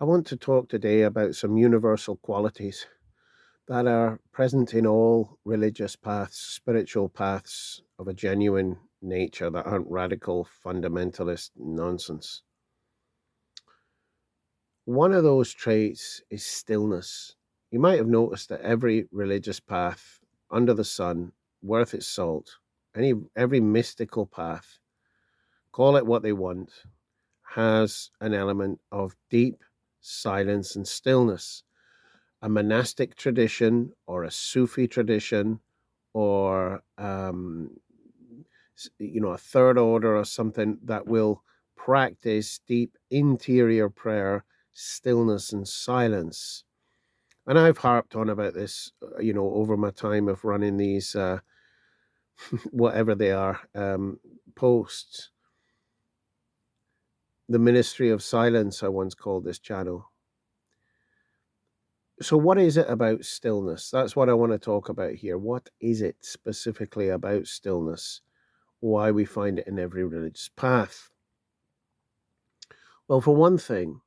I want to talk today about some universal qualities that are present in all religious paths, spiritual paths of a genuine nature that aren't radical fundamentalist nonsense. One of those traits is stillness. You might have noticed that every religious path under the sun, worth its salt, every mystical path, call it what they want, has an element of deep silence and stillness. A monastic tradition or a Sufi tradition or a third order or something that will practice deep interior prayer, stillness and silence. And I've harped on about this, over my time of running these, whatever they are, posts. The Ministry of Silence, I once called this channel. So, what is it about stillness? That's what I want to talk about here. What is it specifically about stillness? Why we find it in every religious path? Well, for one thing,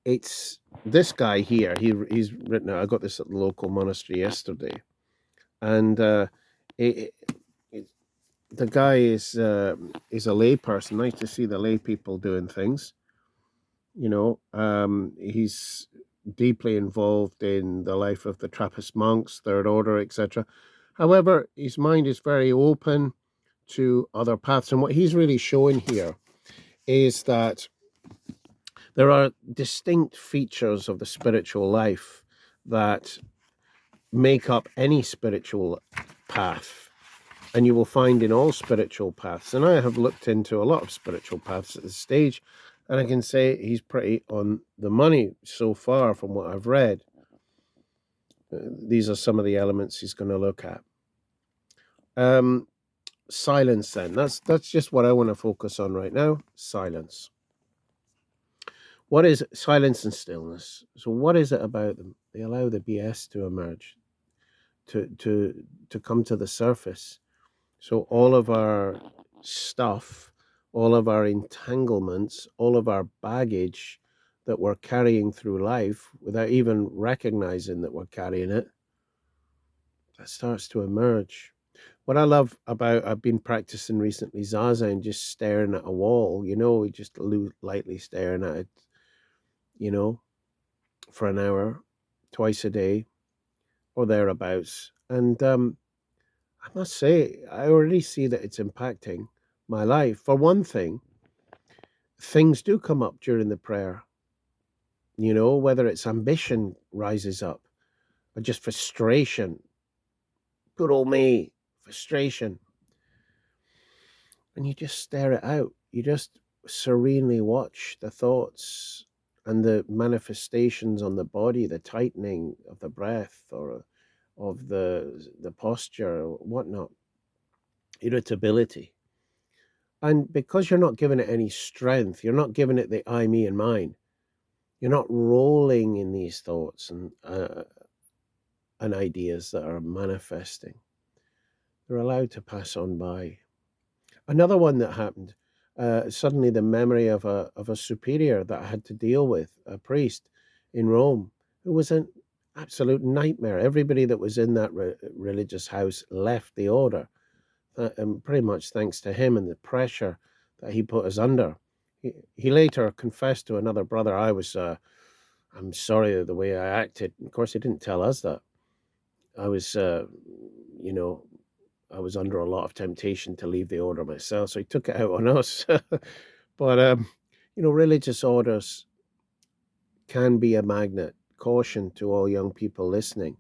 it's this guy here. He's written it. I got this at the local monastery yesterday, and it, it, the guy is a lay person. Nice to see the lay people doing things. He's deeply involved in the life of the Trappist monks, Third Order, etc. However, his mind is very open to other paths. And what he's really showing here is that there are distinct features of the spiritual life that make up any spiritual path. And you will find in all spiritual paths. And I have looked into a lot of spiritual paths at this stage, and I can say he's pretty on the money so far from what I've read. These are some of the elements he's going to look at. Silence, then. That's just what I want to focus on right now. Silence. What is silence and stillness? So what is it about them? They allow the BS to emerge, to come to the surface. So all of our stuff, all of our entanglements, all of our baggage that we're carrying through life without even recognizing that we're carrying it, that starts to emerge. What I love about, I've been practicing recently Zazen, just staring at a wall, just lightly staring at it, for an hour, twice a day or thereabouts. And I must say, I already see that it's impacting my life. For one thing, things do come up during the prayer, whether it's ambition rises up or just frustration. Good old me, frustration. And you just stare it out. You just serenely watch the thoughts and the manifestations on the body, the tightening of the breath or of the posture or whatnot, irritability. And because you're not giving it any strength, you're not giving it the I, me, and mine. You're not rolling in these thoughts and ideas that are manifesting. They're allowed to pass on by. Another one that happened, suddenly the memory of a superior that I had to deal with, a priest in Rome, who was an absolute nightmare. Everybody that was in that religious house left the order, and pretty much thanks to him and the pressure that he put us under. He later confessed to another brother, I'm sorry the way I acted. Of course, he didn't tell us that. I was, you know, I was under a lot of temptation to leave the order myself, so he took it out on us. But religious orders can be a magnet. Caution to all young people listening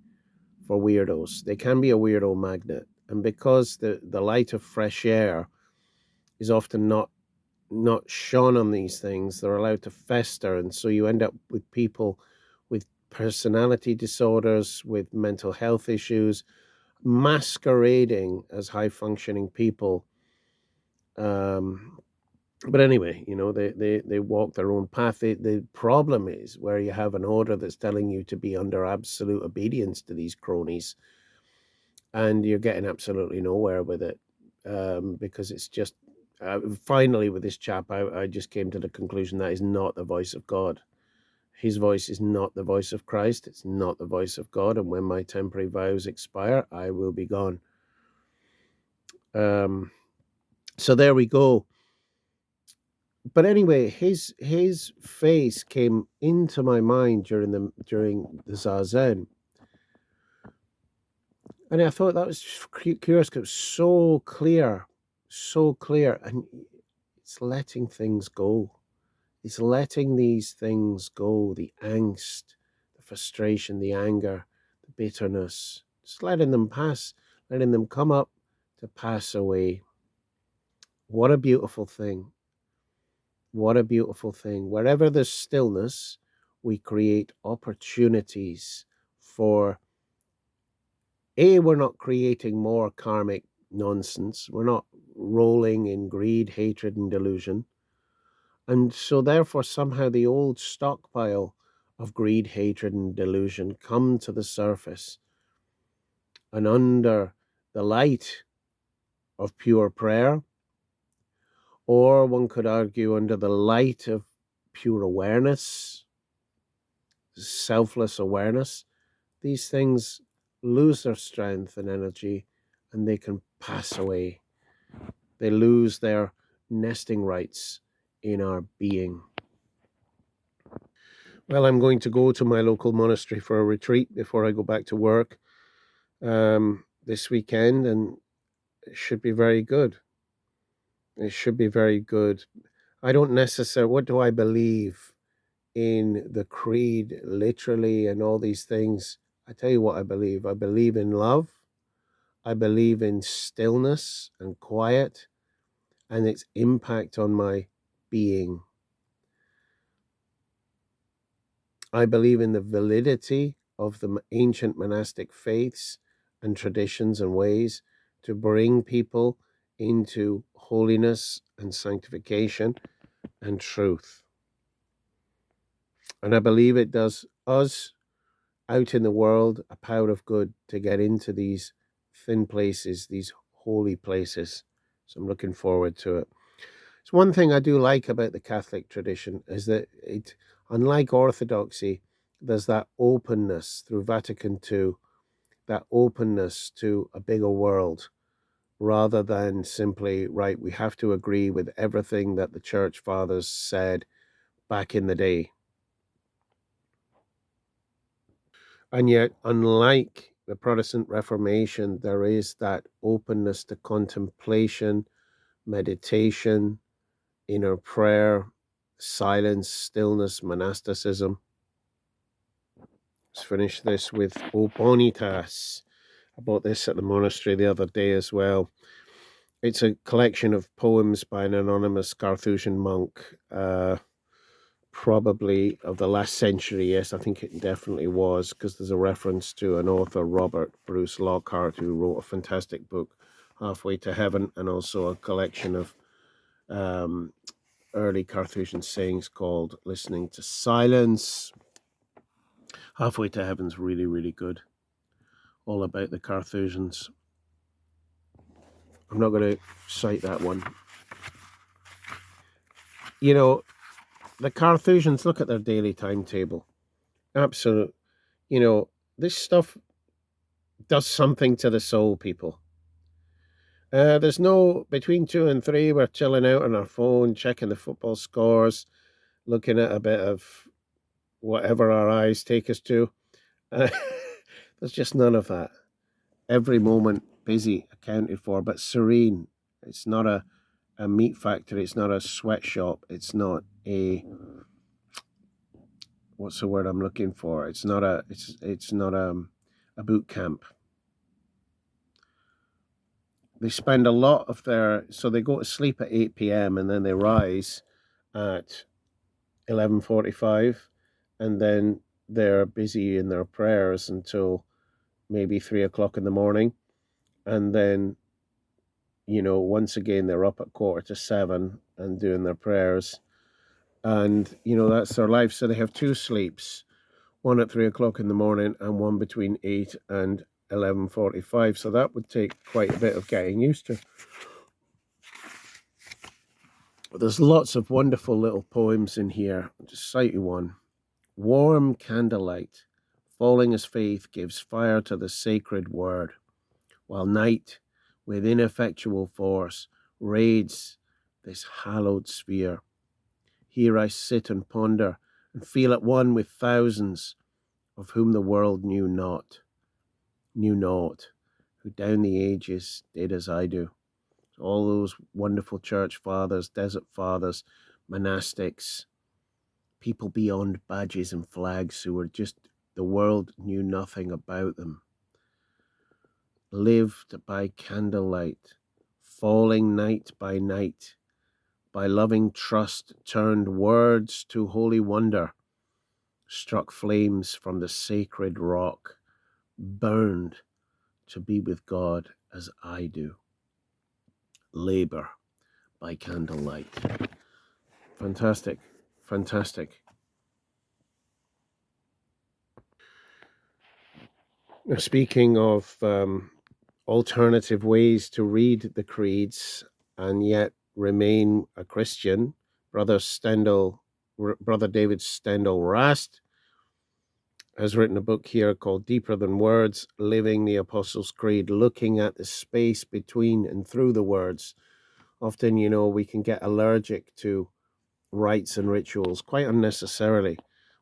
for weirdos. They can be a weirdo magnet, and because the light of fresh air is often not shone on these things, they're allowed to fester, and so you end up with people with personality disorders, with mental health issues, masquerading as high functioning people. But anyway, they walk their own path. The problem is where you have an order that's telling you to be under absolute obedience to these cronies, and you're getting absolutely nowhere with it, because it's just Finally, with this chap, I just came to the conclusion that is not the voice of God. His voice is not the voice of Christ. It's not the voice of God. And when my temporary vows expire, I will be gone. So there we go. But anyway, his face came into my mind during the Zazen, and I thought that was curious because it was so clear, and it's letting things go. It's letting these things go, the angst, the frustration, the anger, the bitterness, just letting them pass, letting them come up to pass away. What a beautiful thing. What a beautiful thing. Wherever there's stillness, we create opportunities for we're not creating more karmic nonsense. We're not rolling in greed, hatred, and delusion. And so, therefore, somehow the old stockpile of greed, hatred, and delusion come to the surface. And under the light of pure prayer, or one could argue under the light of pure awareness, selfless awareness, these things lose their strength and energy and they can pass away. They lose their nesting rights in our being. Well, I'm going to go to my local monastery for a retreat before I go back to work this weekend, and it should be very good. It should be very good. I don't necessarily, what do I believe in the creed, literally, and all these things? I tell you what I believe. I believe in love. I believe in stillness and quiet and its impact on my being. I believe in the validity of the ancient monastic faiths and traditions and ways to bring people into holiness and sanctification and truth. And I believe it does us out in the world a power of good to get into these thin places, these holy places. So I'm looking forward to it. So one thing I do like about the Catholic tradition is that it, unlike Orthodoxy, there's that openness through Vatican II, that openness to a bigger world, rather than simply, right, we have to agree with everything that the Church Fathers said back in the day. And yet, unlike the Protestant Reformation, there is that openness to contemplation, meditation, inner prayer, silence, stillness, monasticism. Let's finish this with O Bonitas. I bought this at the monastery the other day as well. It's a collection of poems by an anonymous Carthusian monk, probably of the last century. Yes, I think it definitely was, because there's a reference to an author, Robert Bruce Lockhart, who wrote a fantastic book, Halfway to Heaven, and also a collection of early Carthusian sayings called Listening to Silence. Halfway to Heaven's really, really good. All about the Carthusians. I'm not going to cite that one. You know, the Carthusians, look at their daily timetable. Absolute. You know, this stuff does something to the soul, people. There's no, between 2 and 3, we're chilling out on our phone, checking the football scores, looking at a bit of whatever our eyes take us to. There's just none of that. Every moment busy, accounted for, but serene. It's not a meat factory. It's not a sweatshop. It's not a, what's the word I'm looking for? It's not a boot camp. They spend a lot of so they go to sleep at 8 p.m. and then they rise at 11:45, and then they're busy in their prayers until maybe 3 o'clock in the morning, and then, you know, once again they're up at 6:45 and doing their prayers, and you know that's their life. So they have 2 sleeps, one at 3 o'clock in the morning and one between 8 and 11:45. So that would take quite a bit of getting used to. There's lots of wonderful little poems in here. I'll just cite you one. Warm candlelight, falling as faith gives fire to the sacred word, while night, with ineffectual force, raids this hallowed sphere. Here I sit and ponder, and feel at one with thousands of whom the world knew naught, who down the ages did as I do. All those wonderful church fathers, desert fathers, monastics, people beyond badges and flags who were just, the world knew nothing about them, lived by candlelight, falling night, by loving trust, turned words to holy wonder, struck flames from the sacred rock, burned to be with God as I do. Labor by candlelight. Fantastic, fantastic. Now, speaking of alternative ways to read the creeds and yet remain a Christian, Brother David Stendhal Rast has written a book here called Deeper Than Words, Living the Apostles' Creed, looking at the space between and through the words. Often, we can get allergic to rites and rituals quite unnecessarily.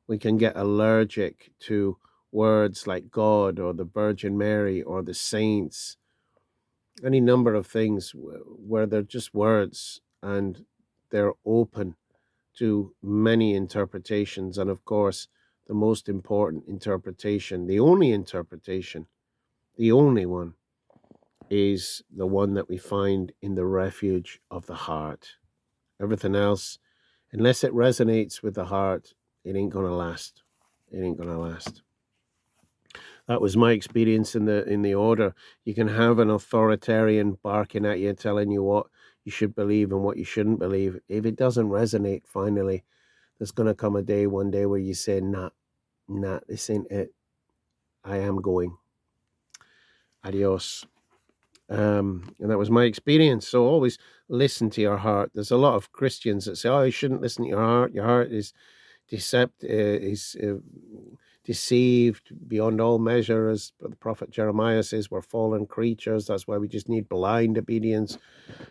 We can get allergic to words like God or the Virgin Mary or the saints, any number of things where they're just words and they're open to many interpretations. And of course, the most important interpretation, the only one, is the one that we find in the refuge of the heart. Everything else, unless it resonates with the heart, it ain't gonna last. It ain't gonna last. That was my experience in the order. You can have an authoritarian barking at you, telling you what you should believe and what you shouldn't believe. If it doesn't resonate, finally, there's gonna come a day, one day, where you say, nah, this ain't it. I am going. Adios. And that was my experience. So always listen to your heart. There's a lot of Christians that say, "Oh, you shouldn't listen to your heart. Your heart is deceived beyond all measure," as the prophet Jeremiah says. We're fallen creatures. That's why we just need blind obedience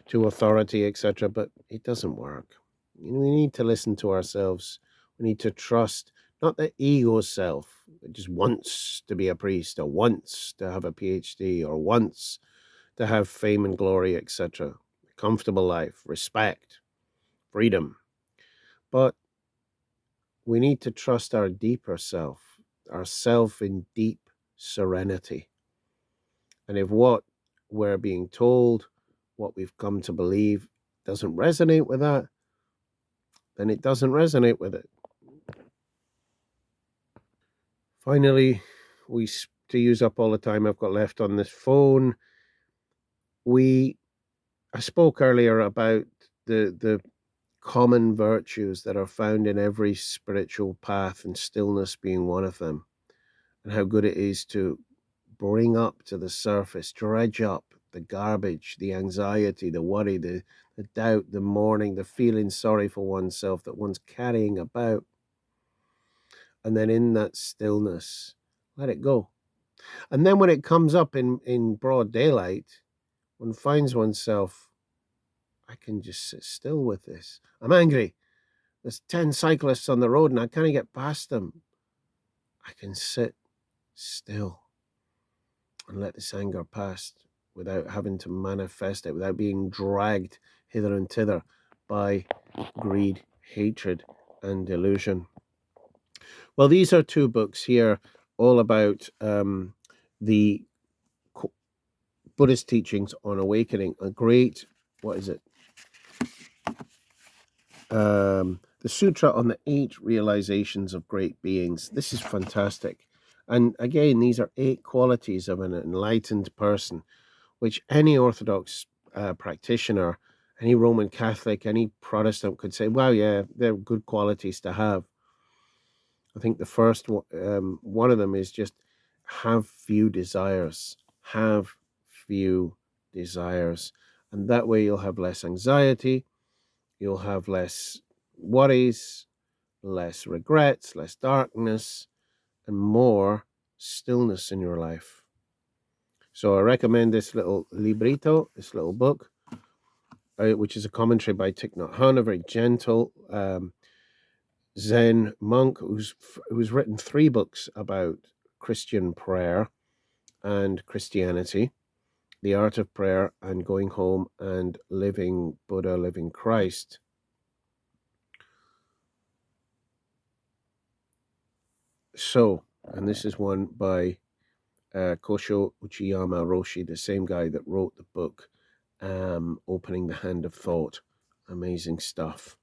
to authority, etc. But it doesn't work. We need to listen to ourselves. We need to trust not the ego self that just wants to be a priest or wants to have a PhD or wants to have fame and glory, etc. Comfortable life, respect, freedom. But we need to trust our deeper self, our self in deep serenity. And if what we're being told, what we've come to believe, doesn't resonate with that, then it doesn't resonate with it. Finally, to use up all the time I've got left on this phone, I spoke earlier about the common virtues that are found in every spiritual path, and stillness being one of them, and how good it is to bring up to the surface, dredge up the garbage, the anxiety, the worry, the doubt, the mourning, the feeling sorry for oneself that one's carrying about. And then in that stillness, let it go. And then when it comes up in broad daylight, one finds oneself, I can just sit still with this. I'm angry. There's 10 cyclists on the road and I can't get past them. I can sit still and let this anger pass without having to manifest it, without being dragged hither and thither by greed, hatred, and delusion. Well, these are two books here all about the Buddhist teachings on awakening. A great, what is it? The Sutra on the 8 Realizations of Great Beings. This is fantastic. And again, these are 8 qualities of an enlightened person, which any Orthodox practitioner, any Roman Catholic, any Protestant could say, wow, yeah, they're good qualities to have. I think the first one of them is just have few desires. Have few desires. And that way you'll have less anxiety. you'll have less worries, less regrets, less darkness, and more stillness in your life. So I recommend this little librito, this little book, which is a commentary by Thich Nhat Hanh, a very gentle Zen monk who's written 3 books about Christian prayer and Christianity, The Art of Prayer, and Going Home, and Living Buddha, Living Christ. So, and this is one by Kosho Uchiyama Roshi, the same guy that wrote the book Opening the Hand of Thought. Amazing stuff.